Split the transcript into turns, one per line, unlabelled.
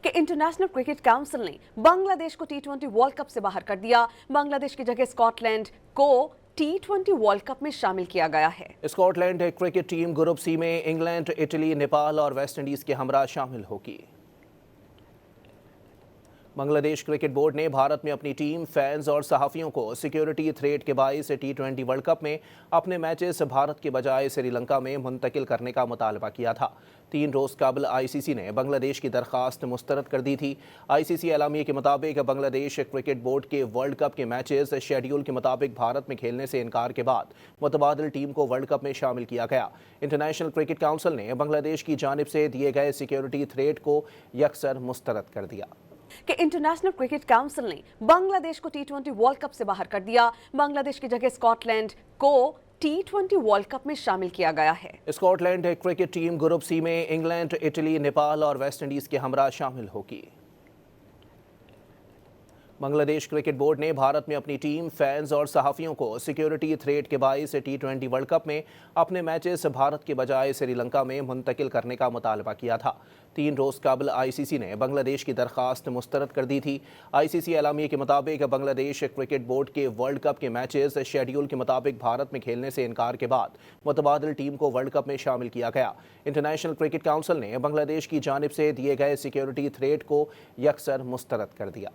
कि international cricket council ने बांग्लादेश को टी20 वर्ल्ड कप से बाहर कर दिया। बांग्लादेश की जगह स्कॉटलैंड को टी20 वर्ल्ड कप में शामिल किया गया है।
Scotland cricket team group C में इंग्लैंड, इटली, नेपाल और वेस्टइंडीज के हमरा शामिल होगी। बांग्लादेश क्रिकेट बोर्ड ने भारत में अपनी टीम, फैंस और सहाफियों को सिक्योरिटी थ्रेट के बाइस टी20 वर्ल्ड कप में अपने मैचेस भारत के बजाय श्रीलंका में मुंतकिल करने का मुतालबा किया था। 3 रोज कबल आईसीसी ने बांग्लादेश की दरखास्त मुस्तरद कर दी थी। आईसीसी एलामिया के मुताबिक बांग्लादेश क्रिकेट बोर्ड के वर्ल्ड कप के मैचेस शेड्यूल के मुताबिक भारत में खेलने से इनकार के बाद मुतबादिल टीम को वर्ल्ड कप में शामिल किया गया। इंटरनेशनल क्रिकेट काउंसिल ने बांग्लादेश की जानिब से दिए गए सिक्योरिटी थ्रेट को यकसर मुस्तरद कर दिया
कि इंटरनेशनल क्रिकेट काउंसिल ने बांग्लादेश को टी20 वर्ल्ड कप से बाहर कर दिया। बांग्लादेश की जगह स्कॉटलैंड को टी20 वर्ल्ड कप में शामिल किया गया है।
Scotland cricket team group C में इंग्लैंड, इटली, नेपाल और वेस्टइंडीज के हमरा शामिल होगी। बांग्लादेश क्रिकेट बोर्ड ने भारत में अपनी टीम, फैंस और सहाफियों को सिक्योरिटी थ्रेट के बाइस टी20 वर्ल्ड कप में अपने मैचेस भारत के बजाय श्रीलंका में मुंतकिल करने का मुतालबा किया था। 3 रोज कबल आईसीसी ने बांग्लादेश की दरखास्त मुस्तरद कर दी थी। आईसीसी एलामिया के मुताबिक बांग्लादेश क्रिकेट बोर्ड के वर्ल्ड कप के मैचेस शेड्यूल के मुताबिक भारत में खेलने से इनकार के बाद मुतबादिल टीम को वर्ल्ड कप में शामिल किया गया। इंटरनेशनल क्रिकेट काउंसिल ने बांग्लादेश की जानिब से दिए गए सिक्योरिटी थ्रेट को यकसर मुस्तरद कर दिया।